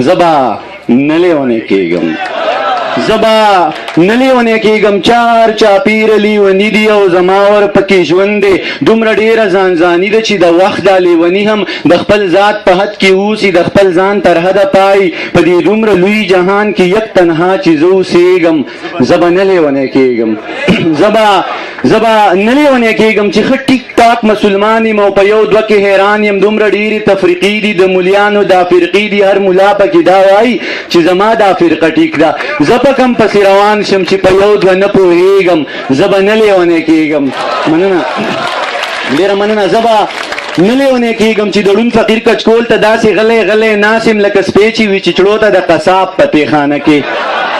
زبا نلیونې کېږم زبا نلیونې کېږم چار چاپیر لیوني دي او زما ور پکې ژوند دی دومره ډېره ځانځاني ده چې د وخت دا لیوني هم د خپل ذات په حد کې اوسي د خپل ځان تر حده پای په دې دومره لوی جهان کې یک تنها چې زه اوسېږم زبا نلیونې کېږم زبا نلیونې کېږم چې ښه ټیک ټاک مسلمان یم او په یو دوه کې حیران یم دومره ډېرې تفریقې دي د ملیانو دا فرقې دي هر ملا پکې دا وایي چې زما دا فرقه ټیک ده زه په کم پسې روان شم چې په یو دوه نه پوهېږم زه به نه لیونې کېږم مننه ډېره مننه زه به نه لیونې کېږم چې د ړوند فقیر کچکول ته داسې غلی غلی ناست یم لکه سپی چې وي چې چړو ته د قصاب په تېخانه کې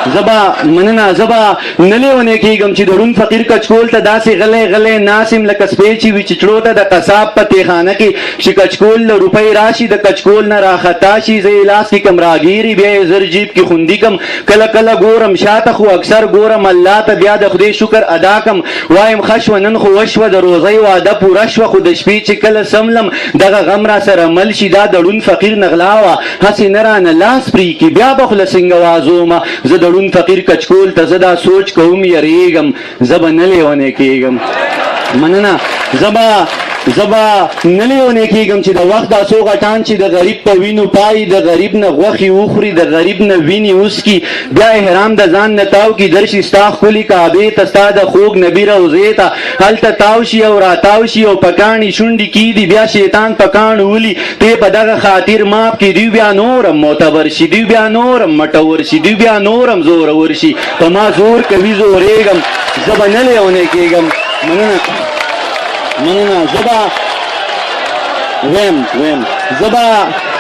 زبا مننه زبا نه لیونې کېږم چې د ړوند فقیر کچکول ته داسې غلی غلی ناست یم لکه سپی چې وي چې چړو ته د قصاب په تېخانه کې چې کچکول له روپۍ راشي د کچکول نه راخطا شي زه یې لاس کې کم راګیري بیا یې زر جیب کې خوندي کم کله کله ګورم شاته خو اکثر ګورم الله ته بیا د خدای شکر ادا کم وایم ښه شوه نن خو وشوه د روزۍ واده پوره شوه خو د شپې چې کله سملم دغه غم را سره مل شي دا د ړوند فقیر نغلا وه هسې نه رانه لاس پرې کړي بیا به خوله څنګه وازومه زه د ړوند فقیر کچکول ته زه دا سوچ کوم یریږم زه به نه لیونې کېږم مننه زبا نه لیونې کېږم چې د وخت دا څو غټان چې د غریب په وینو پای د غریب نه غوښې وخوري د غریب نه وینې وسکي بیا احرام د ځان نه تاو کي درشي ستا ښکلي کعبې ته ستا د خوږ نبي روضې ته هلته تاو شي او راتاو شي او پکاڼي شونډې کېږدي بیا شیطان پکاڼ ولي ته په دغه خاطر ماف کړي دوی بیا نورم معتبر شي دوی بیا نورم مټور شي دوی بیا نورم زورور شي په ما زور کوي زورېږم زه به نه لیونې کېږم مننه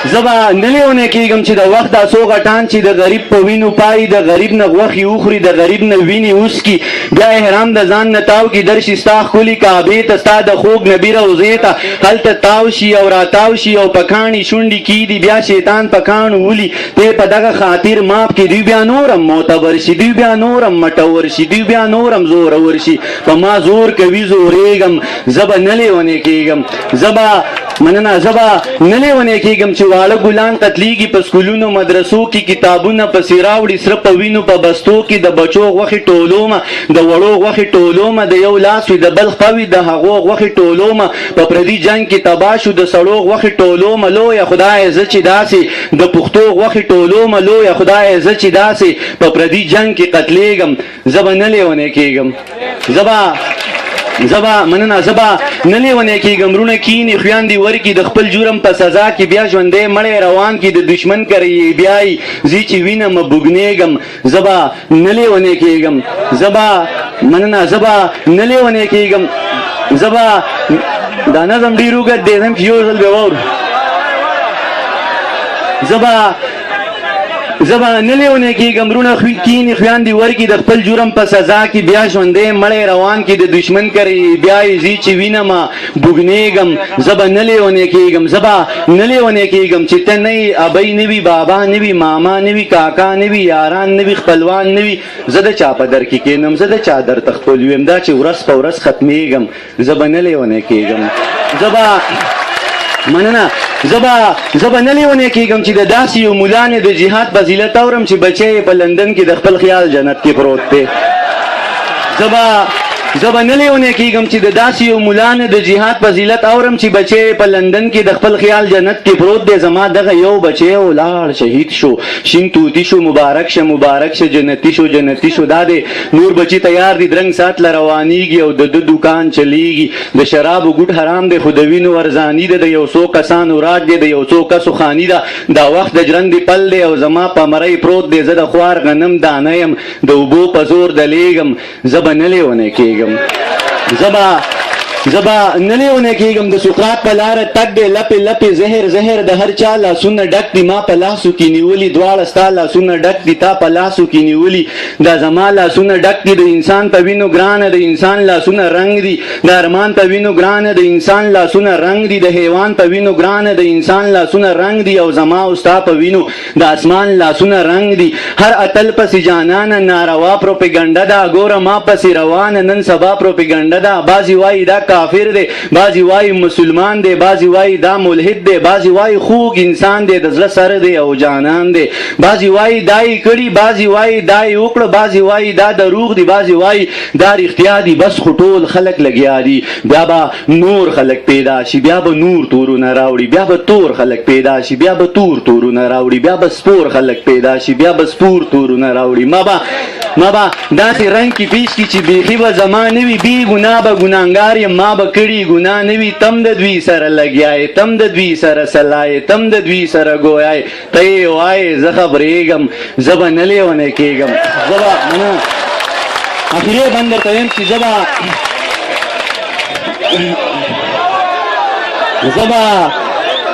زبا نه لیونې کېږم چې د وخت دا څو غټان چې د غریب په وینو پای د غریب نه غوښې وخوري د غریب نه وینې وسکي بیا احرام د ځان نه تاو کي درشي ستا ښکلي کعبې ته ستا د خوږ نبي روضې ته هلته تاو شي او راتاو شي او پکاڼي شونډې کېږدي بیا شیطان پکاڼ ولي ته په دغه خاطر ماف کړي دوی بیا نورم معتبر شي دوی بیا نورم مټور شي دوی بیا نورم زورور شي په ما زور کوي زورېږم زه به نه لیونې کېږم مننه زبا نه لیونې کېږم چې واړه ګلان قتلیږي په سکولونو مدرسو کې کتابونه پسې راوړي سره په وینو په بستو کې د بچو غوښې ټولومه د وړو غوښې ټولومه د یو لاس وي د بل خوا وي د هغو غوښې ټولومه په پردي جنګ کې تباه شو د سړو غوښې ټولومه لویه خدایه زه چې داسې د پښتو غوښې ټولومه لویه خدایه زه چې داسې په پردي جنګ کې قتلیږم زه به نه لیونې کېږم زبا نه لیونې کېږم رونه کینې خویاندې ورکي د خپل جرم په سزا کې بیا ژوندی مړی روان کې د دشمن کری بیایي زی چې وینم بوږنېږم زبا نه لیونې کېږم زبا نه لیونې کېږم زبا دا نظم ډېر اوږد دی زم چې یو ځل به واورو زبا نه لیونې کېږم رونه کینې خویاندې ورکي د خپل جرم په سزا کې بیا ژوندی مړی روان کې د دشمن کری بیایي زی چې وینم بوږنېږم زبا نه لیونې کېږم نه لیونې کېږم چې ته نه یې ابۍ نه وي بابا نه وي ماما نه وي کاکا نه وي یاران نه وي خپلوان نه وي زه د چا په در کې کښېنم زه د چا در ته خپل ویم دا چې ورځ په ورځ ختمېږم زه به نه لیونې کېږم مننه زبا نه لیونې کېږم چې د داسې یو ملا نه د جهاد فضیلت اورم چې بچی یې په لندن کې د خپل خیال جنت کې پروت دی زبا نه لیونې کېږم چې د داسې یو ملا نه د جهاد فضیلت اورم چې بچی یې په لندن کې د خپل خیال جنت کې پروت دی زما دغه یو بچی ولاړ شهید شو شین توتي شو مبارک شه جنتي شو دا دی نور بچي تیار دي درنګ سات له روانېږي او د دکان چلیږي د شرابو ګوټ حرام دی خو د وینو ارزاني ده د یو څو کسانو راج دی د یو څو کسو خاني ده دا وخت د ژرندې پل دی او زما په مرۍ پروت دی زه د خوار غنم دانه یم د اوبو په زور دلیږم زه به نه لیونې کېږم زبا نه لیونې کېږم د سقراط په لاره تګ دی لپې زهر د هر چا لاسونه ډک دي ما په لاسو کې نیولي دواړه ستا لاسونه ډک دي تا په لاسو کې نیولي دا زما لاسونه ډک دي د انسان په وینو ګرانه د انسان لاسونه رنګ دي د ارمان په وینو ګرانه د انسان لاسونه رنګ دي د حیوان په وینو ګرانه د انسان لاسونه رنګ دي او زما او ستا په وینو د اسمان لاسونه رنګ دي هر اتل پسې جانانه ناروا پروپیګنډه ده ګوره ما پسې روانه نن سبا پروپیګنډه ده بعضې وایي دا کافر دی بعضی وایي مسلمان دی بعضی وایي دا ملحد دی بعضی وایي خوږ انسان دی د زړه سره دی او جانان دی بعضی وایي دا یې کړي بعضی وایي دا یې وکړه بعضی وایي دا دروغ دی بعضی وایي دا رښتیا دي بس خو ټول خلک لګیا دي بیا به نور خلک پیدا شي بیا به نور تورونه راوړي بیا به تور خلک پیدا شي بیا به تور تورونه راوړي بیا به سپور خلک پیدا شي بیا به سپور تورونه راوړي ما به داسې رنګ کې پیش کړي چې بیخي به زما نه وي بې ګناه به ګناهګار یم ما به کړي ګناه نه وي تم د دوی سره لګیا یې تم د دوی سره سلا یې تم د دوی سره ګویا یې ته یې وایې زه خبرېږم زه به نه لیونی کېږم زه به نه اخرې بند درته ویم چې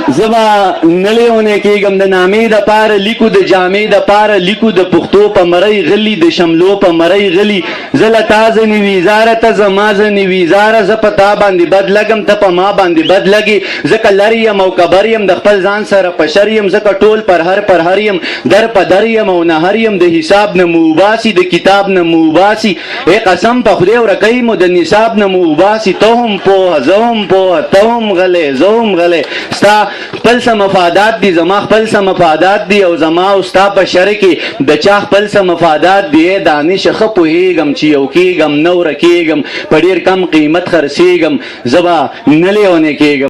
زه به نه لیونی کېږم د نامې دپاره لیکو د جامې دپاره لیکو د پښتو په مرۍ غلي د شملو په مرۍ غلي زه له تا ځنې ویزاره ته زما ځنې ویزاره زه په تا باندې بد لګم ته په ما باندې بد لګې ځکه لرې یم او کبر یم د خپل ځان سره پشر یم ځکه ټول پر هر یم در په در یم او نهر یم د حساب نه مو وباسي د کتاب نه مو وباسي ای قسم په خدای ورکوي مو د نصاب نه مو وباسي ته هم پوهه زه هم پوهه ته هم غلی زه هم غلی ستا خپل څه مفادات دي زما خپل څه مفادات دي او زما او ستا په شر کې د چا خپل څه مفادات دي دانش ښه پوهېږم چې یو کېږم نه ورکېږم په ډېر کم قیمت خرڅېږم زه به نه لیونی کېږم